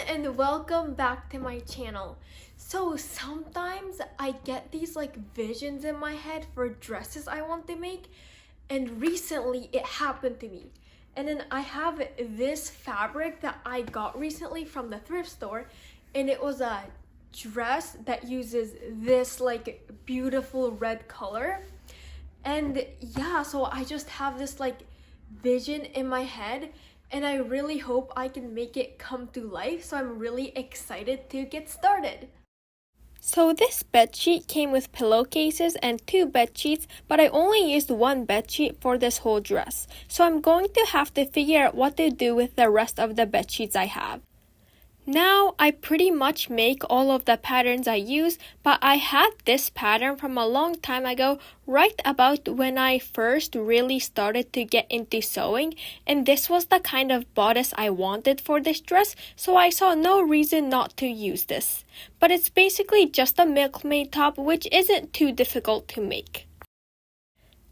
and welcome back to my channel. So sometimes I get these visions in my head for dresses I want to make, and recently it happened to me. And then I have this fabric that I got recently from the thrift store, and it was a dress that uses this beautiful red color. And yeah, so I just have this vision in my head, and I really hope I can make it come to life, so I'm really excited to get started. So this bedsheet came with pillowcases and 2 bedsheets, but I only used 1 bedsheet for this whole dress. So I'm going to have to figure out what to do with the rest of the bedsheets I have. Now, I pretty much make all of the patterns I use, but I had this pattern from a long time ago, right about when I first really started to get into sewing, and this was the kind of bodice I wanted for this dress, so I saw no reason not to use this. But it's basically just a milkmaid top, which isn't too difficult to make.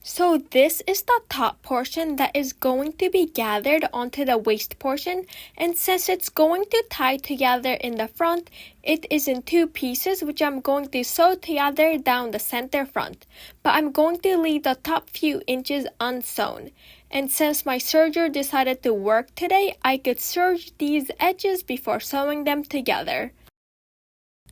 So this is the top portion that is going to be gathered onto the waist portion, and since it's going to tie together in the front, it is in 2 pieces which I'm going to sew together down the center front. But I'm going to leave the top few inches unsewn. And since my serger decided to work today, I could serge these edges before sewing them together.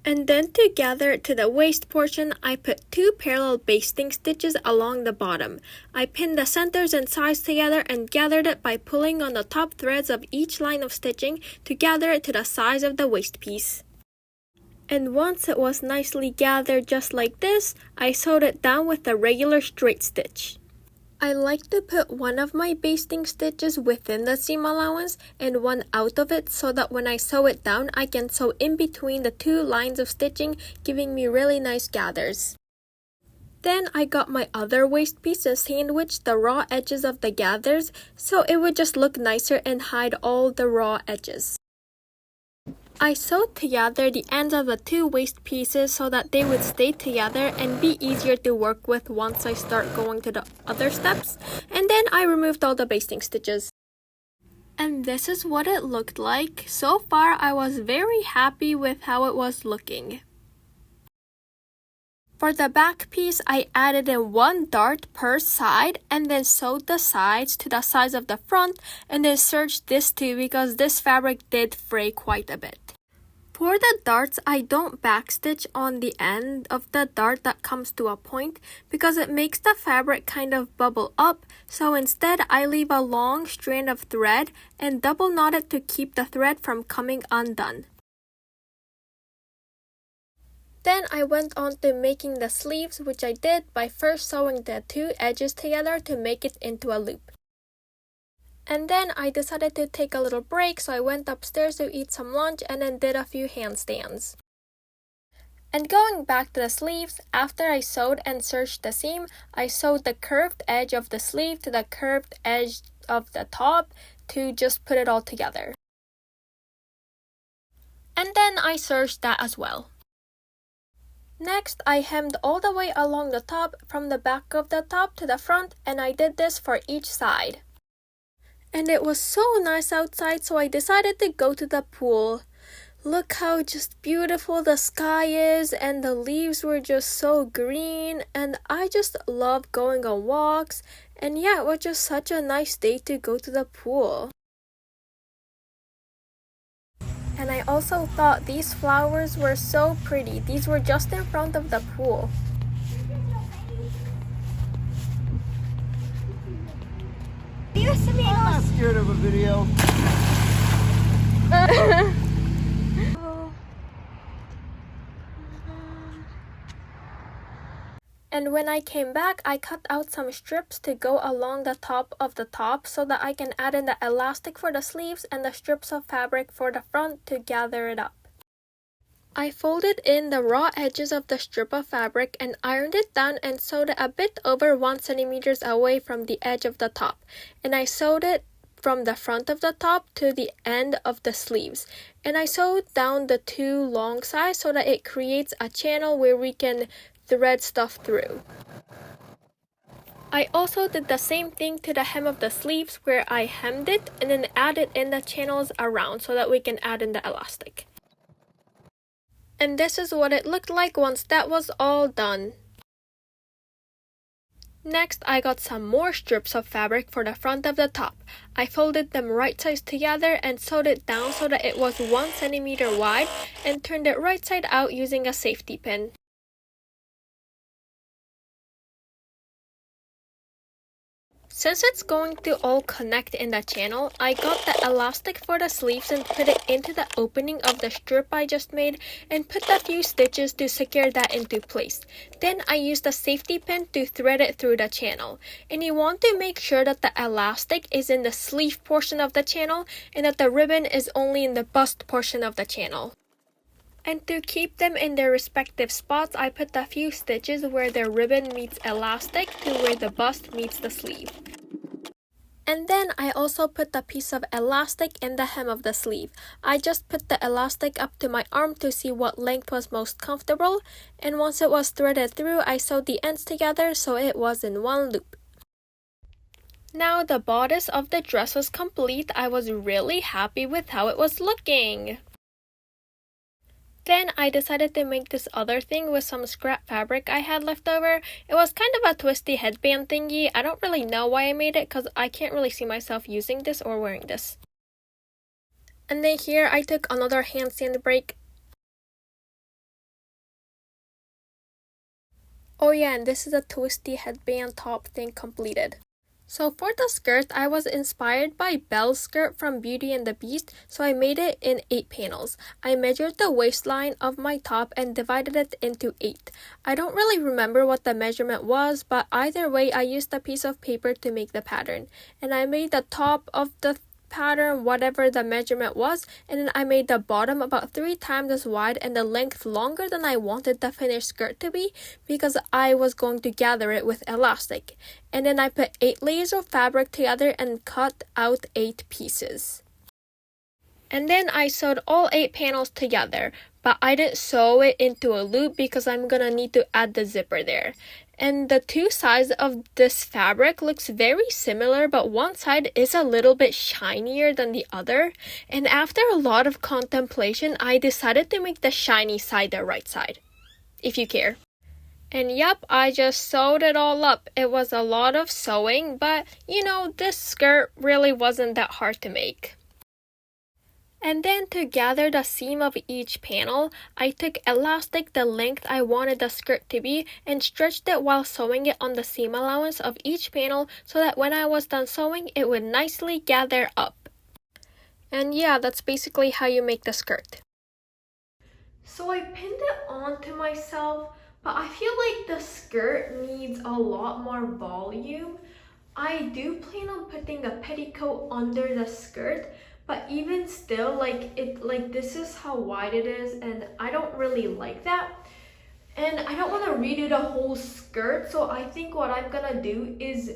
And then to gather it to the waist portion, I put 2 parallel basting stitches along the bottom. I pinned the centers and sides together and gathered it by pulling on the top threads of each line of stitching to gather it to the size of the waist piece. And once it was nicely gathered just like this, I sewed it down with a regular straight stitch. I like to put one of my basting stitches within the seam allowance and one out of it so that when I sew it down, I can sew in between the 2 lines of stitching, giving me really nice gathers. Then I got my other waist piece to sandwich the raw edges of the gathers so it would just look nicer and hide all the raw edges. I sewed together the ends of the 2 waist pieces so that they would stay together and be easier to work with once I start going to the other steps, and then I removed all the basting stitches. And this is what it looked like. So far, I was very happy with how it was looking. For the back piece, I added in 1 dart per side and then sewed the sides to the size of the front and then serged this too because this fabric did fray quite a bit. For the darts, I don't backstitch on the end of the dart that comes to a point because it makes the fabric kind of bubble up, so instead I leave a long strand of thread and double knot it to keep the thread from coming undone. Then I went on to making the sleeves, which I did by first sewing the 2 edges together to make it into a loop. And then I decided to take a little break, so I went upstairs to eat some lunch and then did a few handstands. And going back to the sleeves, after I sewed and serged the seam, I sewed the curved edge of the sleeve to the curved edge of the top to just put it all together. And then I serged that as well. Next, I hemmed all the way along the top from the back of the top to the front, and I did this for each side. And it was so nice outside, so I decided to go to the pool. Look how just beautiful the sky is, and the leaves were just so green, and I just love going on walks, and yeah, it was just such a nice day to go to the pool. And I also thought these flowers were so pretty. These were just in front of the pool. I'm not scared of a video. And when I came back, I cut out some strips to go along the top of the top so that I can add in the elastic for the sleeves and the strips of fabric for the front to gather it up. I folded in the raw edges of the strip of fabric and ironed it down and sewed it a bit over 1 centimeter away from the edge of the top. And I sewed it from the front of the top to the end of the sleeves. And I sewed down the 2 long sides so that it creates a channel where we can thread stuff through. I also did the same thing to the hem of the sleeves where I hemmed it and then added in the channels around so that we can add in the elastic. And this is what it looked like once that was all done. Next, I got some more strips of fabric for the front of the top. I folded them right sides together and sewed it down so that it was 1 centimeter wide and turned it right side out using a safety pin. Since it's going to all connect in the channel, I got the elastic for the sleeves and put it into the opening of the strip I just made and put a few stitches to secure that into place. Then I used a safety pin to thread it through the channel. And you want to make sure that the elastic is in the sleeve portion of the channel and that the ribbon is only in the bust portion of the channel. And to keep them in their respective spots, I put a few stitches where the ribbon meets elastic to where the bust meets the sleeve. And then I also put a piece of elastic in the hem of the sleeve. I just put the elastic up to my arm to see what length was most comfortable, and once it was threaded through, I sewed the ends together so it was in one loop. Now the bodice of the dress was complete. I was really happy with how it was looking. Then I decided to make this other thing with some scrap fabric I had left over. It was kind of a twisty headband thingy. I don't really know why I made it because I can't really see myself using this or wearing this. And then here I took another handstand break. Oh yeah, and this is a twisty headband top thing completed. So for the skirt, I was inspired by Belle's skirt from Beauty and the Beast, so I made it in 8 panels. I measured the waistline of my top and divided it into 8. I don't really remember what the measurement was, but either way, I used a piece of paper to make the pattern. And I made the top of the pattern whatever the measurement was, and then I made the bottom about 3 times as wide and the length longer than I wanted the finished skirt to be because I was going to gather it with elastic. And then I put 8 layers of fabric together and cut out 8 pieces. And then I sewed all 8 panels together, but I didn't sew it into a loop because I'm gonna need to add the zipper there. And the 2 sides of this fabric looks very similar, but one side is a little bit shinier than the other. And after a lot of contemplation, I decided to make the shiny side the right side, if you care. And yep, I just sewed it all up. It was a lot of sewing, but you know, this skirt really wasn't that hard to make. And then to gather the seam of each panel, I took elastic the length I wanted the skirt to be and stretched it while sewing it on the seam allowance of each panel so that when I was done sewing, it would nicely gather up. And yeah, that's basically how you make the skirt. So I pinned it onto myself, but I feel like the skirt needs a lot more volume. I do plan on putting a petticoat under the skirt, but even still, this is how wide it is, and I don't really like that. And I don't want to redo the whole skirt, so I think what I'm gonna do is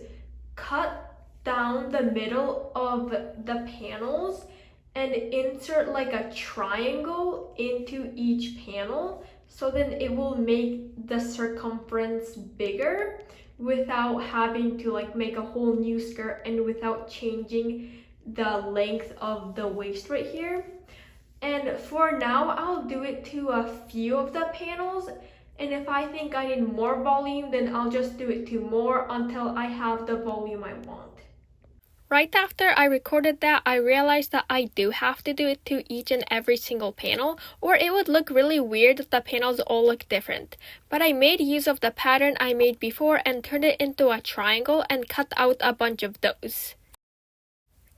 cut down the middle of the panels and insert like a triangle into each panel, so then it will make the circumference bigger without having to like make a whole new skirt and without changing the length of the waist right here. And for now, I'll do it to a few of the panels, and if I think I need more volume, then I'll just do it to more until I have the volume I want. Right after I recorded that, I realized that I do have to do it to each and every single panel, or it would look really weird if the panels all look different. But I made use of the pattern I made before and turned it into a triangle and cut out a bunch of those.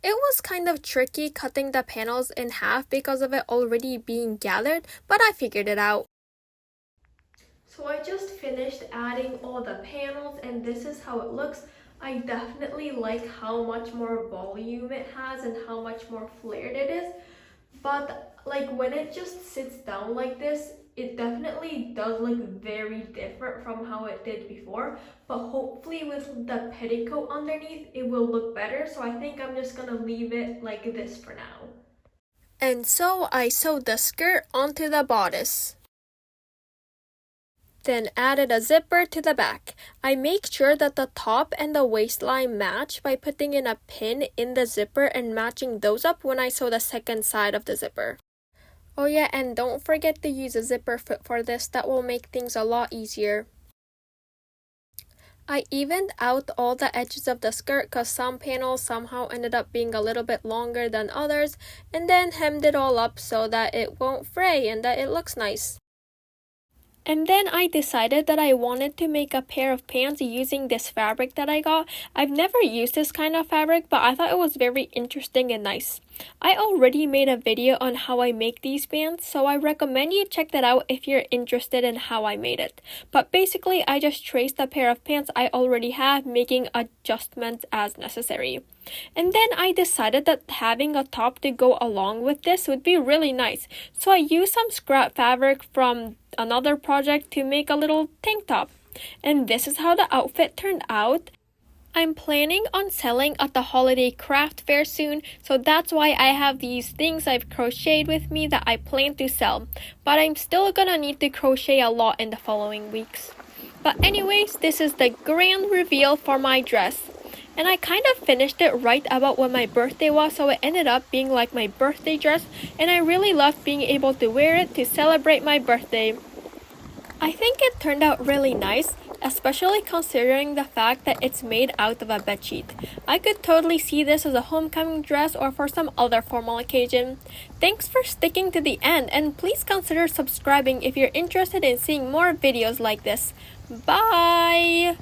It was kind of tricky cutting the panels in half because of it already being gathered, but I figured it out. So I just finished adding all the panels and this is how it looks. I definitely like how much more volume it has and how much more flared it is. But like when it just sits down like this, it definitely does look very different from how it did before. But hopefully with the petticoat underneath, it will look better. So I think I'm just gonna leave it like this for now. And so I sewed the skirt onto the bodice. Then added a zipper to the back. I make sure that the top and the waistline match by putting in a pin in the zipper and matching those up when I sew the second side of the zipper. Oh yeah, and don't forget to use a zipper foot for this. That will make things a lot easier. I evened out all the edges of the skirt because some panels somehow ended up being a little bit longer than others, and then hemmed it all up so that it won't fray and that it looks nice. And then I decided that I wanted to make a pair of pants using this fabric that I got. I've never used this kind of fabric, but I thought it was very interesting and nice. I already made a video on how I make these pants, so I recommend you check that out if you're interested in how I made it. But basically, I just traced a pair of pants I already have, making adjustments as necessary. And then I decided that having a top to go along with this would be really nice. So I used some scrap fabric from another project to make a little tank top. And this is how the outfit turned out. I'm planning on selling at the holiday craft fair soon, so that's why I have these things I've crocheted with me that I plan to sell. But I'm still gonna need to crochet a lot in the following weeks. But anyways, this is the grand reveal for my dress. And I kind of finished it right about when my birthday was, so it ended up being like my birthday dress, and I really loved being able to wear it to celebrate my birthday. I think it turned out really nice, especially considering the fact that it's made out of a bedsheet. I could totally see this as a homecoming dress or for some other formal occasion. Thanks for sticking to the end, and please consider subscribing if you're interested in seeing more videos like this. Bye!